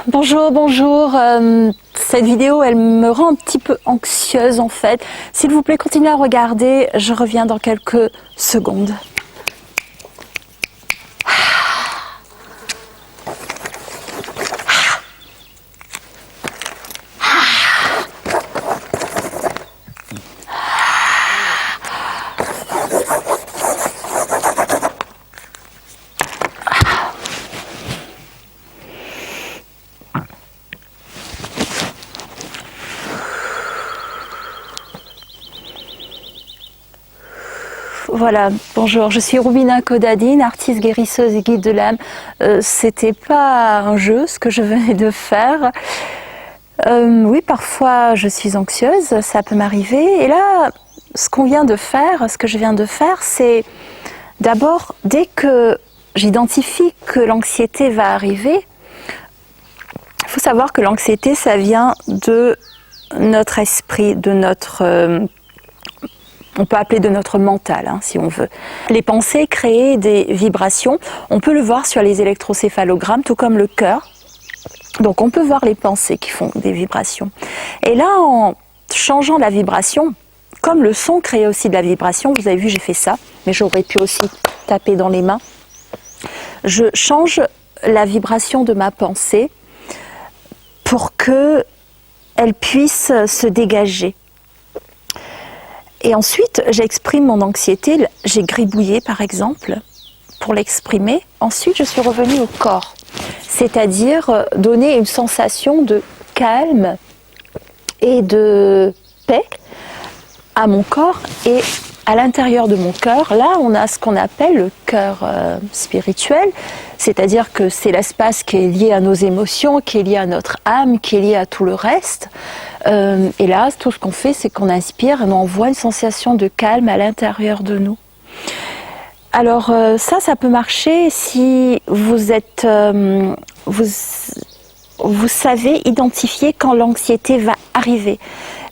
Bonjour, bonjour. Cette vidéo, elle me rend un petit peu anxieuse en fait. S'il vous plaît, continuez à regarder. Je reviens dans quelques secondes. Voilà, bonjour, je suis Roubina Kodadine, artiste guérisseuse et guide de l'âme. C'était pas un jeu ce que je venais de faire. Oui, parfois je suis anxieuse, ça peut m'arriver. Et là, ce que je viens de faire, c'est d'abord, dès que j'identifie que l'anxiété va arriver, il faut savoir que l'anxiété, ça vient de notre esprit, de notre... on peut appeler de notre mental, hein, si on veut. Les pensées créent des vibrations. On peut le voir sur les électrocéphalogrammes, tout comme le cœur. Donc on peut voir les pensées qui font des vibrations. Et là, en changeant la vibration, comme le son crée aussi de la vibration, vous avez vu, j'ai fait ça, mais j'aurais pu aussi taper dans les mains. Je change la vibration de ma pensée pour qu'elle puisse se dégager. Et ensuite, j'exprime mon anxiété. J'ai gribouillé, par exemple, pour l'exprimer. Ensuite, je suis revenue au corps, c'est-à-dire donner une sensation de calme et de paix à mon corps. Et à l'intérieur de mon cœur, là, on a ce qu'on appelle le cœur spirituel, c'est-à-dire que c'est l'espace qui est lié à nos émotions, qui est lié à notre âme, qui est lié à tout le reste. Et là, tout ce qu'on fait, c'est qu'on inspire et on envoie une sensation de calme à l'intérieur de nous. Alors ça peut marcher si vous êtes, vous savez identifier quand l'anxiété va arriver.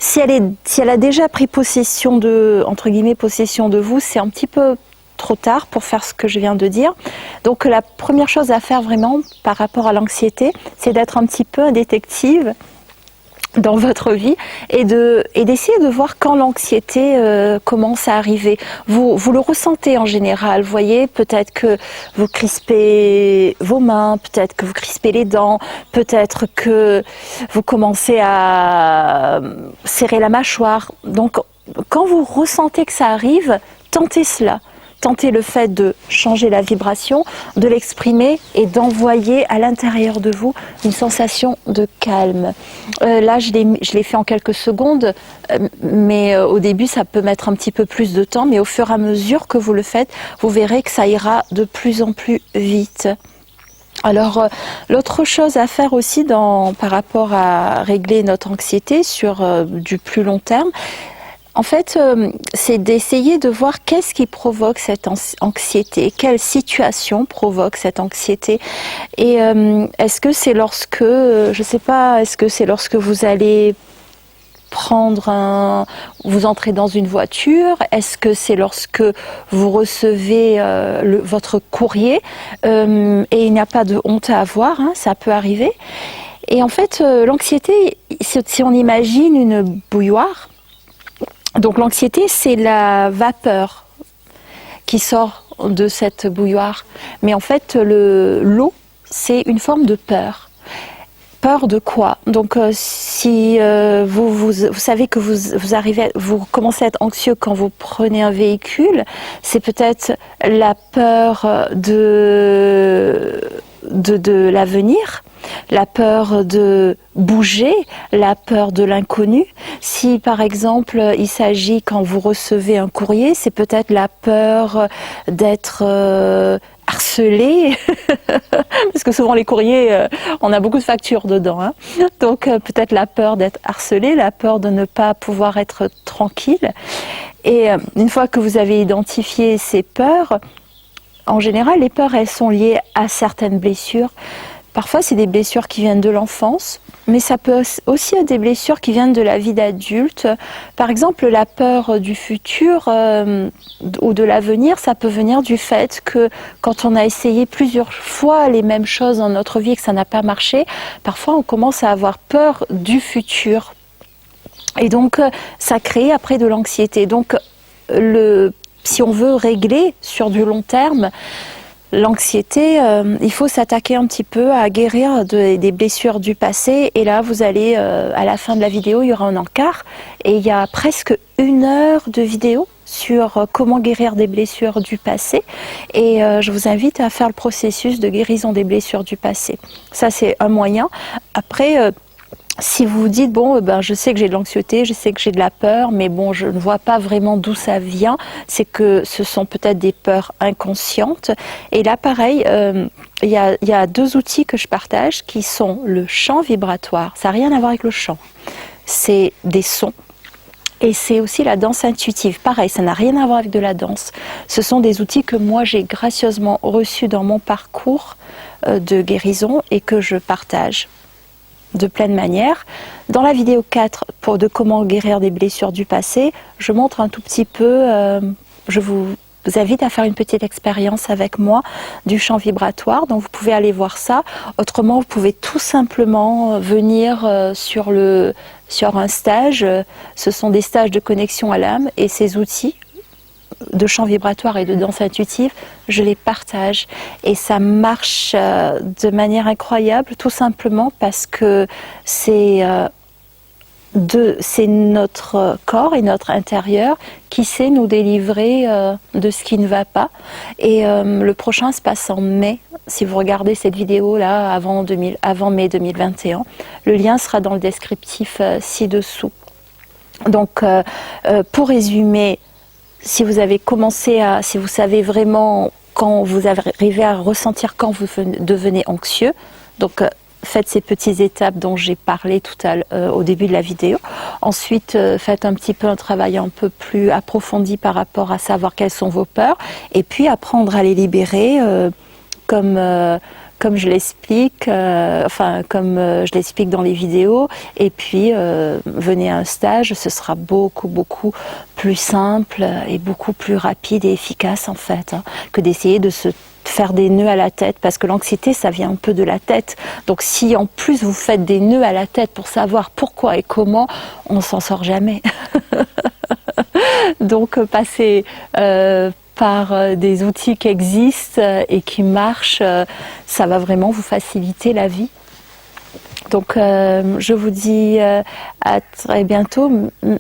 Si elle a déjà pris possession de, entre guillemets, possession de vous, c'est un petit peu trop tard pour faire ce que je viens de dire. Donc la première chose à faire vraiment par rapport à l'anxiété, c'est d'être un petit peu un détective dans votre vie et d'essayer de voir quand l'anxiété commence à arriver. Vous le ressentez en général, vous voyez, peut-être que vous crispez vos mains, peut-être que vous crispez les dents, peut-être que vous commencez à serrer la mâchoire. Donc quand vous ressentez que ça arrive, tentez cela. Tentez le fait de changer la vibration, de l'exprimer et d'envoyer à l'intérieur de vous une sensation de calme. Là, je l'ai fait en quelques secondes, mais au début, ça peut mettre un petit peu plus de temps, mais au fur et à mesure que vous le faites, vous verrez que ça ira de plus en plus vite. Alors, l'autre chose à faire aussi par rapport à régler notre anxiété sur du plus long terme, en fait, c'est d'essayer de voir qu'est-ce qui provoque cette anxiété, quelle situation provoque cette anxiété. Et est-ce que c'est lorsque, je sais pas, est-ce que c'est lorsque vous allez vous entrez dans une voiture? Est-ce que c'est lorsque vous recevez votre courrier? Et il n'y a pas de honte à avoir, hein, ça peut arriver. Et en fait, l'anxiété, si on imagine une bouilloire, donc l'anxiété, c'est la vapeur qui sort de cette bouilloire. Mais en fait, l'eau, c'est une forme de peur. Peur de quoi? Donc si vous savez que vous commencez à être anxieux quand vous prenez un véhicule, c'est peut-être la peur de l'avenir, la peur de bouger, la peur de l'inconnu. Si par exemple il s'agit quand vous recevez un courrier, c'est peut-être la peur d'être harcelé, parce que souvent les courriers, on a beaucoup de factures dedans, hein. Donc peut-être la peur d'être harcelé, la peur de ne pas pouvoir être tranquille. Et une fois que vous avez identifié ces peurs, en général, les peurs, elles sont liées à certaines blessures. Parfois, c'est des blessures qui viennent de l'enfance, mais ça peut aussi être des blessures qui viennent de la vie d'adulte. Par exemple, la peur du futur ou de l'avenir, ça peut venir du fait que quand on a essayé plusieurs fois les mêmes choses dans notre vie et que ça n'a pas marché, parfois on commence à avoir peur du futur. Et donc, ça crée après de l'anxiété. Donc, si on veut régler sur du long terme, l'anxiété, il faut s'attaquer un petit peu à guérir des blessures du passé. Et là, vous allez, à la fin de la vidéo, il y aura un encart. Et il y a presque 1 heure de vidéo sur comment guérir des blessures du passé. Et je vous invite à faire le processus de guérison des blessures du passé. Ça, c'est un moyen. Après, si vous vous dites, bon, je sais que j'ai de l'anxiété, je sais que j'ai de la peur, mais bon, je ne vois pas vraiment d'où ça vient, c'est que ce sont peut-être des peurs inconscientes. Et là, pareil, il y a 2 outils que je partage qui sont le chant vibratoire. Ça n'a rien à voir avec le chant. C'est des sons. Et c'est aussi la danse intuitive. Pareil, ça n'a rien à voir avec de la danse. Ce sont des outils que moi, j'ai gracieusement reçus dans mon parcours de guérison et que je partage de plein de manières. Dans la vidéo 4 de comment guérir des blessures du passé, je montre un tout petit peu, je vous invite à faire une petite expérience avec moi du chant vibratoire, donc vous pouvez aller voir ça. Autrement, vous pouvez tout simplement venir sur un stage. Ce sont des stages de connexion à l'âme et ces outils de chant vibratoire et de danse intuitive, je les partage et ça marche de manière incroyable, tout simplement parce que c'est notre corps et notre intérieur qui sait nous délivrer de ce qui ne va pas. Et le prochain se passe en mai. Si vous regardez cette vidéo là avant mai 2021, le lien sera dans le descriptif ci-dessous. Donc pour résumer, si vous avez si vous savez vraiment quand vous arrivez à ressentir quand vous devenez anxieux, donc faites ces petites étapes dont j'ai parlé au début de la vidéo. Ensuite, faites un petit peu un travail un peu plus approfondi par rapport à savoir quelles sont vos peurs, et puis apprendre à les libérer comme je l'explique, comme je l'explique dans les vidéos, et puis venez à un stage, ce sera beaucoup plus simple et beaucoup plus rapide et efficace en fait, que d'essayer de se faire des nœuds à la tête, parce que l'anxiété ça vient un peu de la tête. Donc si en plus vous faites des nœuds à la tête pour savoir pourquoi et comment, on s'en sort jamais. Donc passez par des outils qui existent et qui marchent, ça va vraiment vous faciliter la vie. Donc je vous dis à très bientôt.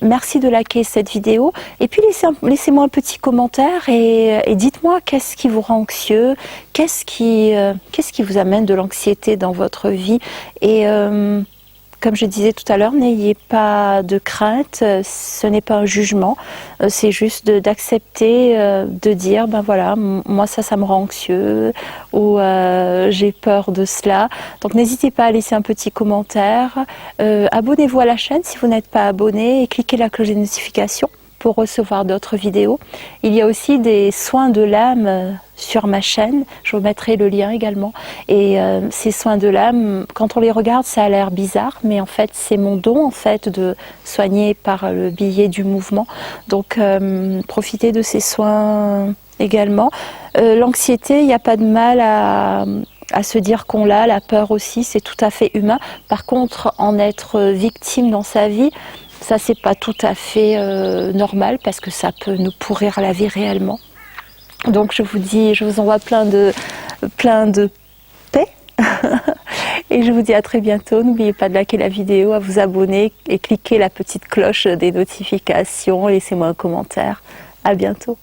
Merci de liker cette vidéo et puis laissez-moi un petit commentaire et dites-moi qu'est-ce qui vous rend anxieux, qu'est-ce qui vous amène de l'anxiété dans votre vie. Et comme je disais tout à l'heure, n'ayez pas de crainte, ce n'est pas un jugement, c'est juste d'accepter, de dire, ben voilà, moi ça me rend anxieux, ou j'ai peur de cela. Donc n'hésitez pas à laisser un petit commentaire, abonnez-vous à la chaîne si vous n'êtes pas abonné et cliquez la cloche des notifications pour recevoir d'autres vidéos. Il y a aussi des soins de l'âme sur ma chaîne, je vous mettrai le lien également. Et ces soins de l'âme, quand on les regarde, ça a l'air bizarre, mais en fait c'est mon don en fait de soigner par le biais du mouvement. Donc profitez de ces soins également. L'anxiété, il n'y a pas de mal à se dire qu'on l'a, la peur aussi, c'est tout à fait humain. Par contre, en être victime dans sa vie, ça c'est pas tout à fait normal, parce que ça peut nous pourrir la vie réellement. Donc je vous envoie plein de paix et je vous dis à très bientôt. N'oubliez pas de liker la vidéo, à vous abonner et cliquer la petite cloche des notifications. Laissez-moi un commentaire. À bientôt.